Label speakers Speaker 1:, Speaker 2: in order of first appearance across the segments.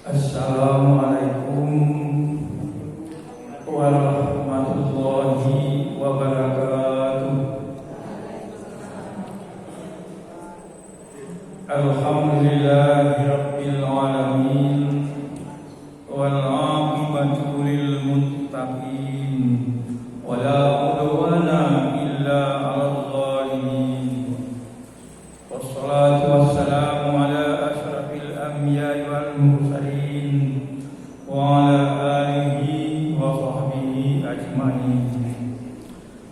Speaker 1: Assalamualaikum warahmatullahi wabarakatuh. Alhamdulillahirabbil alamin wal 'aqibatu lil muttaqin wala udwana illa 'alal zalimin. Wassalatu wassalamu ala asyrafil anbiya'i wal mursalin wa ala alihi wa sahbihi ajmain.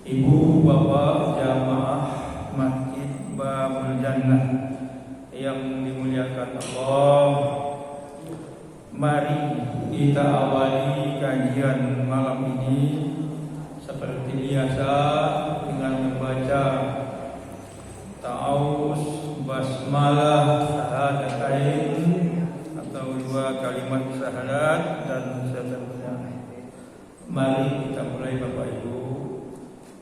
Speaker 1: Ibu bapak jamaah Masjid Babul Jannah yang dimuliakan Allah, mari kita awali kajian malam ini seperti biasa dengan membaca ta'awuz, basmalah, syahadatain atau dua kalimat syahadat dan seterusnya. Mari kita mulai Bapak Ibu.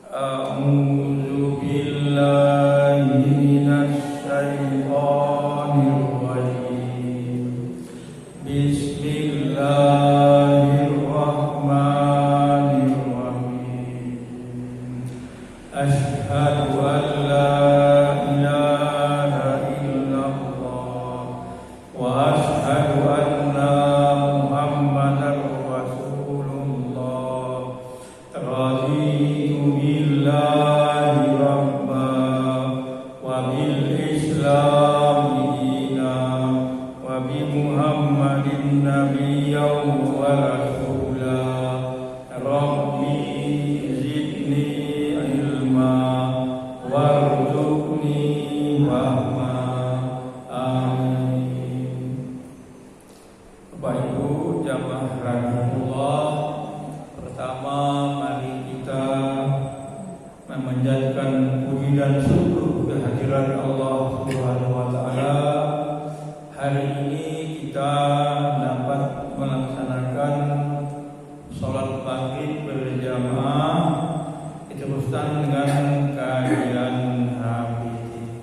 Speaker 1: A'udzu billahi minasy syaithanir rajim. Bismillahirrahmanirrahim. Asyhadu an la ilaha illallah wa asyhadu anna Muhammadar Rasulullah. Raditu billahi rabba wa bil Islam dina wa bi Muhammadin nabiyyan wa rasula. Rabbi zidni ilma warzuqni fahma. Amin. Bapak Ibu jamaah rahimahullah, pertama mari kita memanjatkan puji dan syukur kehadiran Allah Subhanahu wa taala. Hari ini kita dapat melaksanakan sholat maghrib berjamaah diteruskan dengan kajian hadis.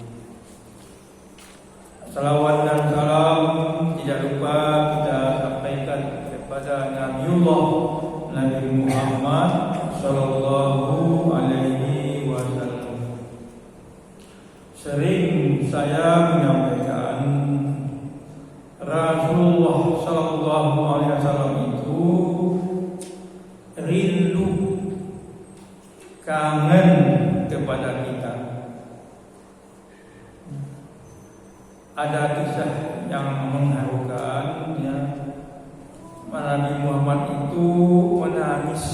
Speaker 1: Salawat dan salam tidak lupa kita sampaikan kepada Nabiullah Nabi Muhammad sallallahu alaihi wasallam. Sering saya menyampaikan Rasulullah sallallahu alaihi wasallam itu rindu, kangen kepada kita. Ada kisah yang mengharukan, ya. Nabi Muhammad itu menangis,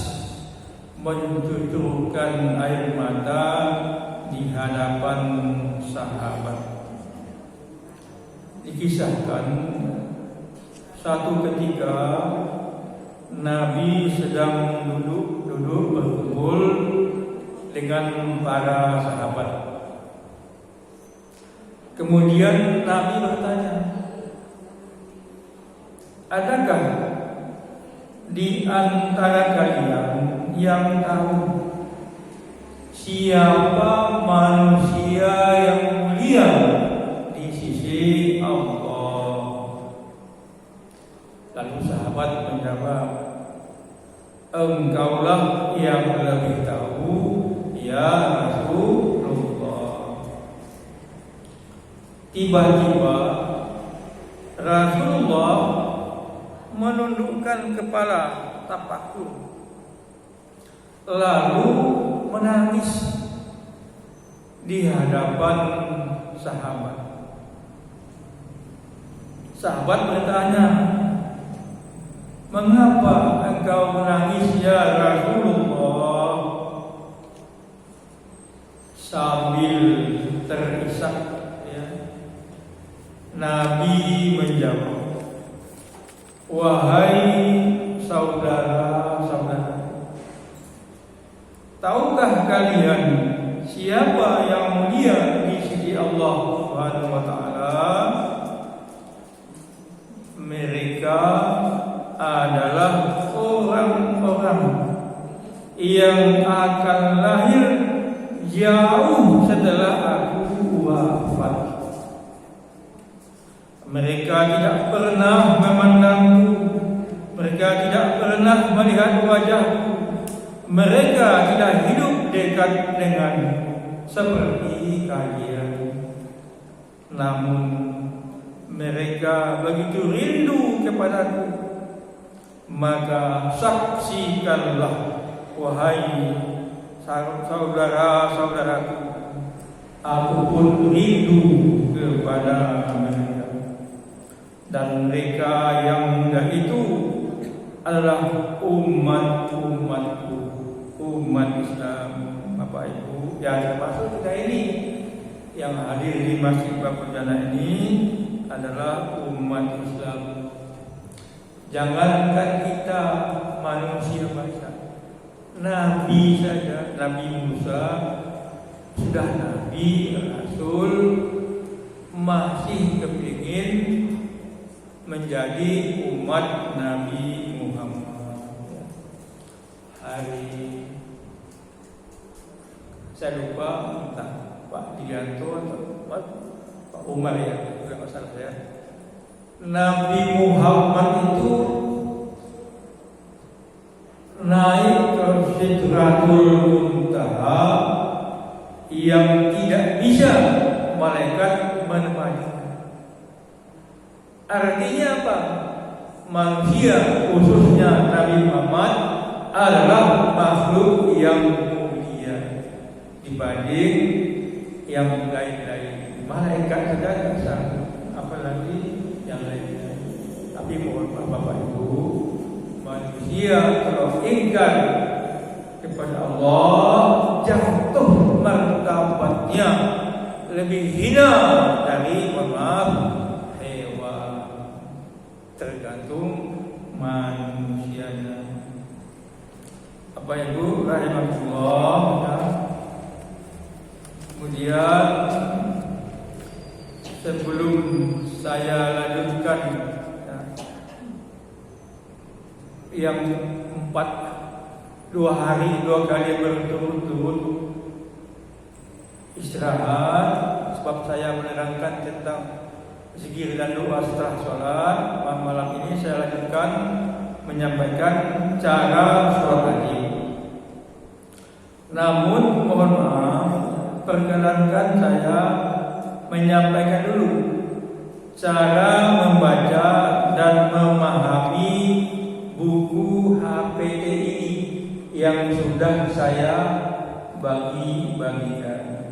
Speaker 1: mencucurkan air mata di hadapan sahabat. Dikisahkan satu ketika Nabi sedang duduk berkumpul dengan para sahabat. Kemudian Nabi bertanya, adakah di antara kalian yang tahu siapa manusia yang mulia di sisi Allah? Lalu sahabat menjawab, engkaulah yang lebih tahu ya Rasulullah. Tiba-tiba Rasulullah menundukkan kepala tapakur, lalu menangis di hadapan sahabat. Sahabat bertanya, mengapa engkau menangis ya Rasulullah? Sambil terisak, ya, Nabi menjawab, wahai saudara-saudara, tahukah kalian siapa yang mulia di sisi Allah Subhanahu wa taala? Mereka adalah orang-orang yang akan lahir jauh setelah aku wafat. Mereka tidak pernah memandangku, mereka tidak pernah melihat wajahku, mereka tidak hidup dekat denganku seperti kalian. Namun mereka begitu rindu kepadaku. Maka saksikanlah, wahai saudara-saudaraku, aku pun rindu kepada mereka. Dan mereka yang muda itu adalah umat-umatku, umat Islam. Bapak Ibu, yang termasuk kita ini yang hadir di Masjid Bapujana ini adalah umat Islam. Jangankan kita manusia biasa, Nabi saja, Nabi Musa sudah Nabi, Rasul, masih kepingin menjadi umat Nabi Muhammad. Hari saya lupa entah Pak Dianto atau Pak Umar ya, tidak masalah ya. Nabi Muhammad itu naik ke Sidratul Muntaha yang tidak bisa malaikat menemani. Artinya apa? Manusia, khususnya Nabi Muhammad, adalah makhluk yang mulia dibanding yang lain-lain. Malaikat saja tidak sanggup, apalagi yang lain-lain. Tapi mohon maaf Bapak Ibu, manusia kalau ingkar kepada Allah, jatuh martabatnya lebih hina dari maaf hewan. Tergantung manusianya. Bapak Ibu rahimahullah ya. Kemudian sebelum saya lanjutkan ya, yang 2 hari 2 kali berturut-turut istirahat, sebab saya menerangkan tentang zikir dan doa setelah sholat. Malam ini saya lanjutkan menyampaikan cara sholat wajib. Namun mohon maaf, perkenankan saya menyampaikan dulu cara membaca dan memahami buku HPT ini yang sudah saya bagi-bagikan.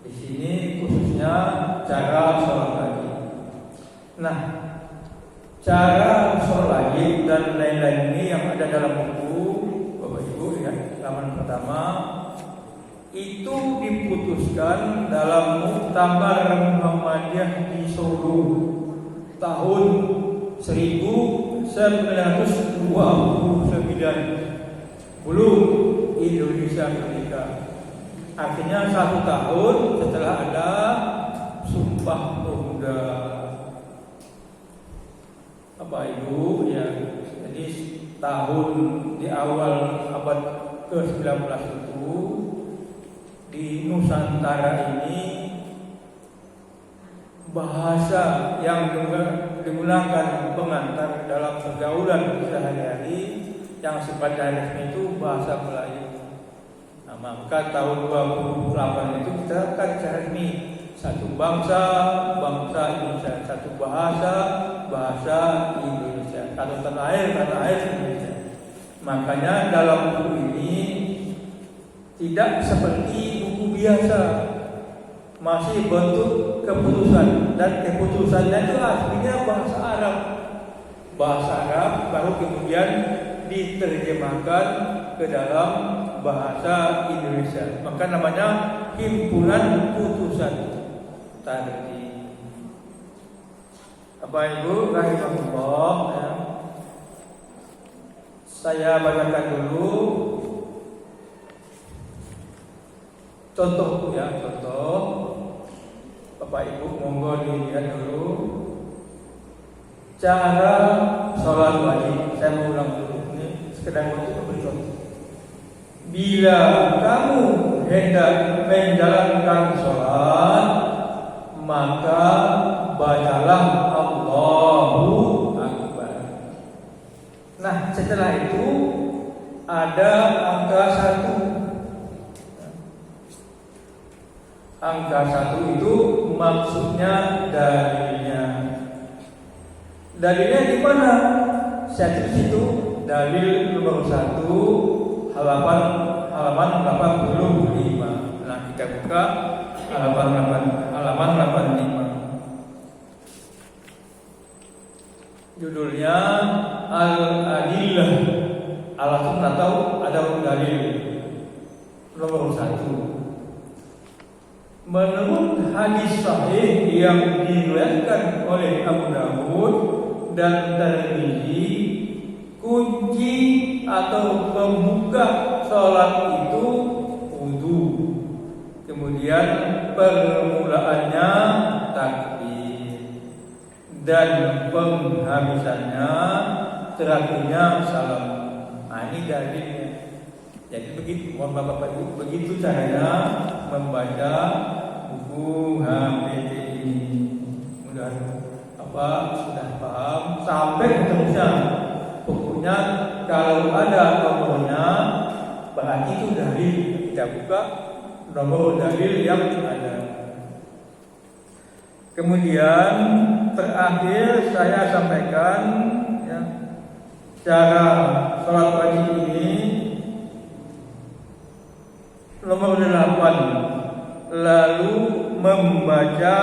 Speaker 1: Di sini khususnya cara sholat wajib. Nah, cara sholat wajib dan lain-lain ini yang ada dalam buku Bapak Ibu ya, halaman pertama itu diputuskan dalam Muktamar Muhammadiyah di Solo tahun 1929, belum Indonesia merdeka. Artinya 1 tahun setelah ada Sumpah Pemuda. Bapak Ibu ya, jadi tahun di awal abad ke-19 itu di Nusantara ini bahasa yang digunakan pengantar dalam pergaulan sehari-hari yang sifatnya resmi itu bahasa Melayu. Nah, maka tahun 28 itu kita kan resmi satu bangsa, bangsa Indonesia, satu bahasa, bahasa Indonesia, atau tanah air Indonesia. Makanya dalam buku ini tidak seperti buku biasa, masih bentuk keputusan, dan keputusannya itu aslinya bahasa Arab. Bahasa Arab baru kemudian diterjemahkan ke dalam bahasa Indonesia. Maka namanya himpunan putusan tadi. Bapak Ibu rahimahullah ya. Saya bacakan dulu contoh ya, contoh. Bapak Ibu monggo dilihat dulu cara sholat wajib. Saya mau ulang dulu, ini sekedar untuk memberi contoh. Bila kamu hendak menjalankan sholat, maka bacalah Allahu Akbar. Nah, setelah itu ada angka 1. Angka 1 itu maksudnya dalilnya. Dalilnya di mana? Satu situ dalil nomor 1 halaman 85. Nah, kita buka halaman 85. Judulnya Al-Adillah, alasan atau ada dalil nomor 1. Menurut hadis sahih yang diriwayatkan oleh Abu Dawud dan Tirmidzi, kunci atau pembuka sholat itu wudu. Kemudian permulaannya takbir dan penghabisannya terakhirnya salam. Nah, ini dalilnya. Jadi begitu, Bapak Ibu, begitu caranya membaca buku HPT ini. Sudah sudah paham sampai seterusnya. Pokoknya kalau ada nomornya berarti itu dalil. Kita buka nomor dalil yang ada. Kemudian terakhir saya sampaikan ya, cara sholat wajib ini nomor 8, lalu membaca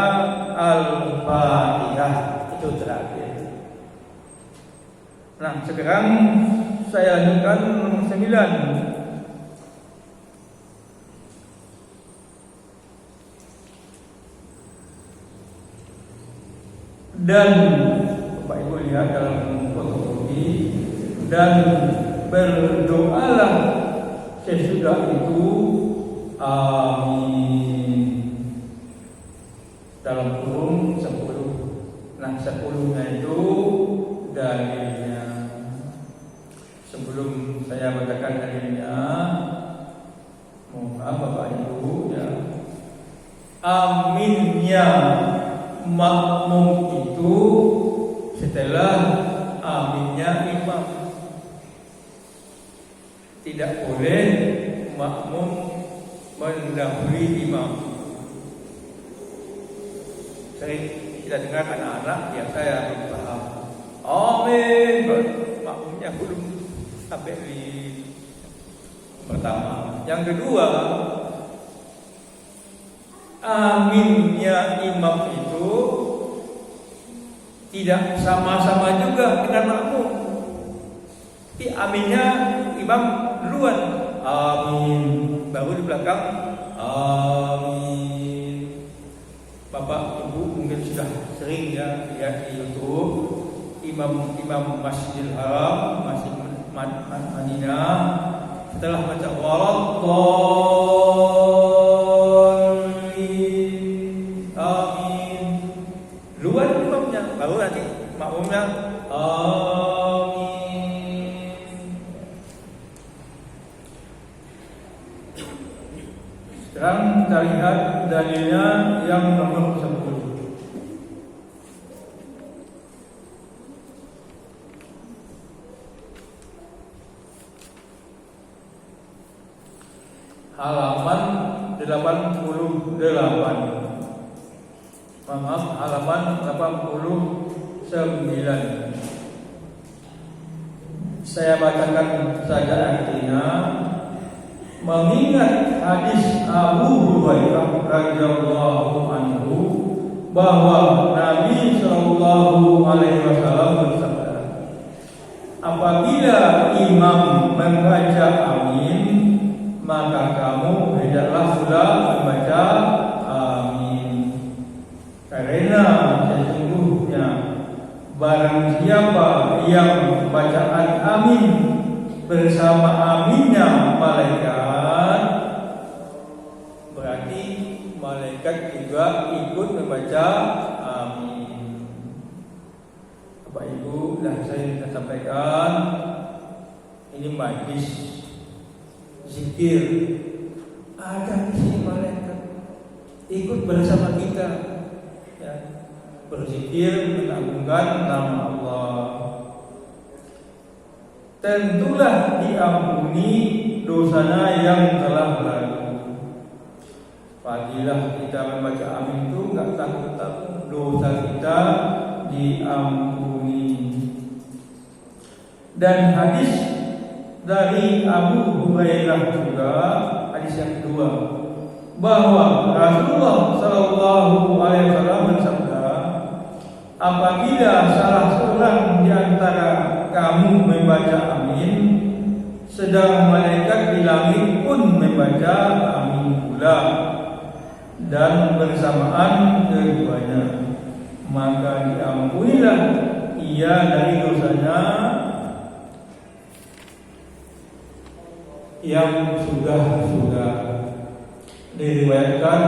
Speaker 1: Al-Fatihah, itu terakhir. Nah, sekarang saya lanjutkan nomor 9. Dan Bapak Ibu lihat dalam fotokopi, dan berdoalah sesudah itu amin dalam kurung 10. Nah, 10-nya itu dalilnya. Sebelum saya bacakan dalilnya, mohon Bapak Ibu ya, aminnya makmum itu setelah aminnya imam. Tidak boleh makmum mendahului imam. Sering kita dengar anak-anak biasa yang belum paham, amin, makmumnya belum sampai di pertama. Yang kedua, aminnya imam itu tidak sama-sama juga dengan makmum. Tapi aminnya imam duluan, amin, baru di belakang amin. Bapak Ibu mungkin sudah sering ya lihat di YouTube imam Masjidil Haram, Masjid Madinah, setelah baca waladdallin amin, duluan imamnya, baru nanti makmumnya amin. Sekarang kita lihat dalilnya yang nomor 10. Halaman 88. Maaf, halaman 89. Saya bacakan saja artinya. Mengingat hadis Abu Hurairah radhiyallahu anhu bahwa Nabi sallallahu alaihi wasallam bersabda, apabila imam membaca amin, maka kamu hendaklah pula membaca amin. Karena sesungguhnya barang siapa yang bacaan amin bersama aminnya malaikat, berarti malaikat juga ikut membaca amin. Bapak Ibu, dah saya sampaikan, ini majlis zikir, ada di sini malaikat ikut bersama kita. berzikir mengagungkan nama Allah. Tentulah diampuni dosanya yang telah lalu. Fadilah kita membaca amin itu enggak takut-takut dosa kita diampuni. Dan hadis dari Abu Hurairah juga, hadis yang kedua, bahwa Rasulullah Shallallahu Alaihi Wasallam bersabda, apabila salah seorang di antara kamu membaca amin, sedang malaikat di langit pun membaca amin pula, dan bersamaan keduanya, maka diampunilah ia dari dosanya yang sudah diriwayatkan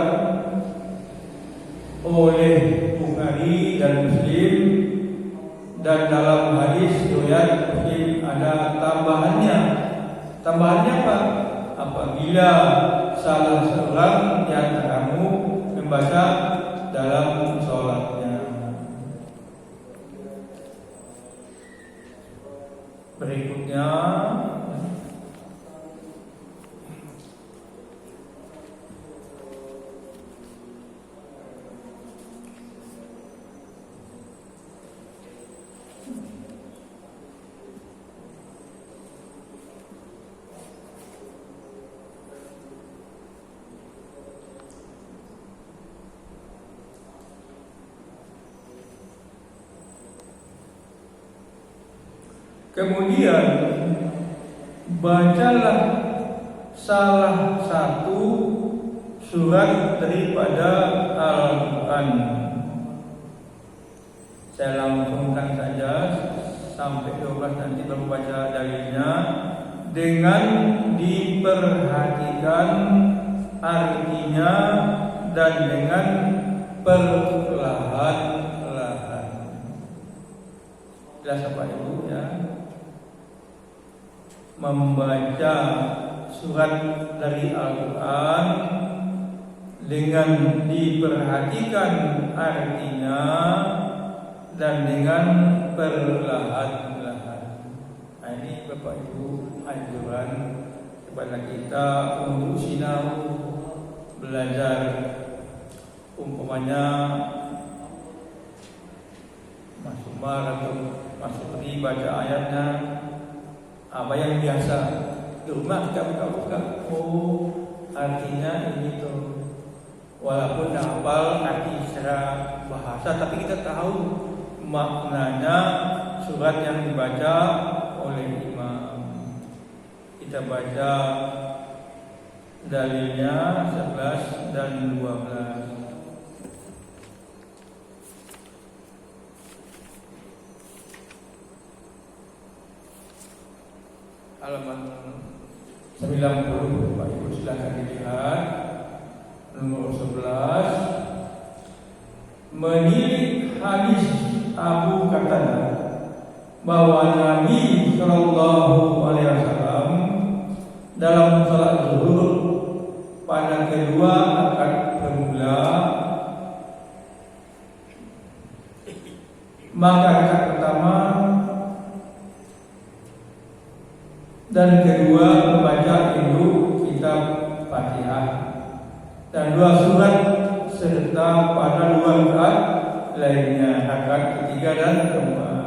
Speaker 1: oleh Bukhari dan Muslim. Dan dalam hadis riwayat Muslim ada tambahannya. Tambahannya apa? Apabila salah seorang di antaramu membaca dalam sholatnya. Berikutnya kemudian bacalah salah satu surat daripada Al-Quran. Saya langsungkan saja sampai 12 nanti baru baca dalilnya, dengan diperhatikan artinya dan dengan perlahan-lahan. Jelas apa Ibu ya? Membaca surat dari Al-Quran dengan diperhatikan artinya dan dengan perlahan-lahan. Nah, ini Bapak Ibu anjuran kepada kita untuk sinau belajar. Umpamanya Mas Umar atau Mas Supri baca ayatnya, apa yang biasa di rumah kita buka-buka, oh artinya ini tuh, walaupun hafal arti secara bahasa, tapi kita tahu maknanya surat yang dibaca oleh imam. Kita baca dalilnya 11 dan 12. Halaman 90, Pak Ibu silakan dilihat. Nomor 11, menilik hadis Abu Qatadah bahwa Nabi Shallallahu Alaihi Wasallam dalam salat zuhur pada kedua rakaat bermula, maka rakaat pertama dan kedua membaca induk kitab Fatihah dan 2 surat serta pada 2 rakaat lainnya, rakaat ketiga dan keempat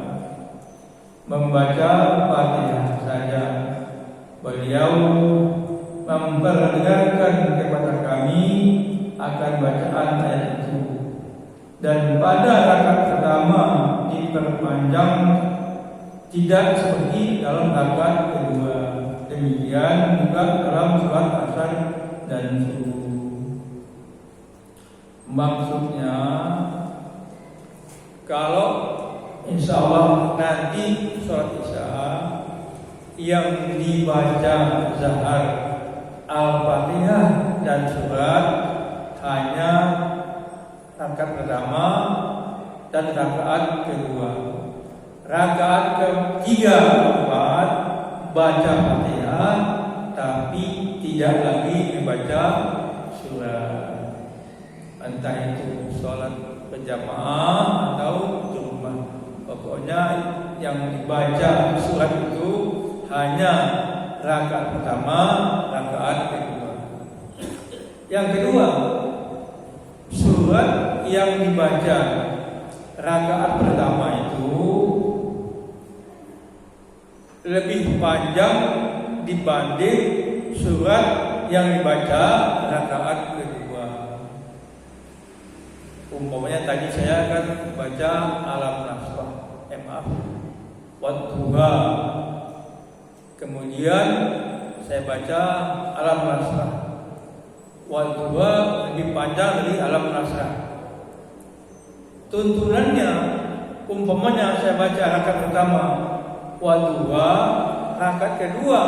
Speaker 1: membaca Fatihah saja. Beliau memperdengarkan kepada kami akan bacaan ayat itu, dan pada rakaat pertama diperpanjang, tidak seperti dalam rakaat kedua. Demikian juga dalam surat Asar dan Subuh. Maksudnya, kalau insya Allah nanti sholat Isya yang dibaca zahar Al-Fatihah dan surat hanya rakaat pertama dan rakaat kedua. Rakaat ketiga keempat baca Fatihah tapi tidak lagi membaca surat. Entah itu sholat berjamaah atau di rumah. Pokoknya yang dibaca surat itu hanya rakaat pertama, rakaat kedua. Yang kedua, surat yang dibaca rakaat pertama itu lebih panjang dibanding surat yang dibaca rakaat kedua. Umpamanya tadi saya akan baca alam nasrah, Wadduha. Kemudian saya baca alam nasrah. Wadduha lebih panjang dari alam nasrah. Tuntunannya, umpamanya saya baca rakaat pertama Wadduha, rakaat kedua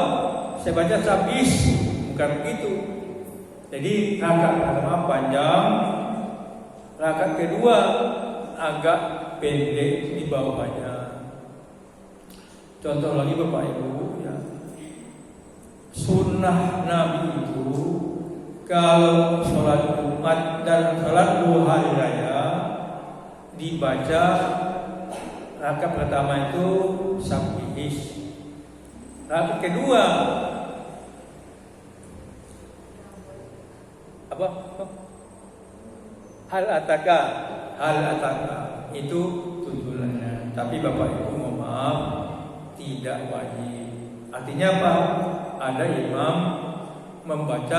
Speaker 1: saya baca sabis, bukan begitu. Jadi rakaat pertama panjang, rakaat kedua agak pendek di bawahnya. Contoh lagi Bapak Ibu ya. Sunnah Nabi itu kalau sholat Jumat dan sholat 2 hari raya dibaca rakaat pertama itu sabihis. Rakaat kedua apa? Hal ataka itu tuntunannya. Tapi Bapak Ibu mohon maaf, tidak wajib. Artinya apa? Ada imam membaca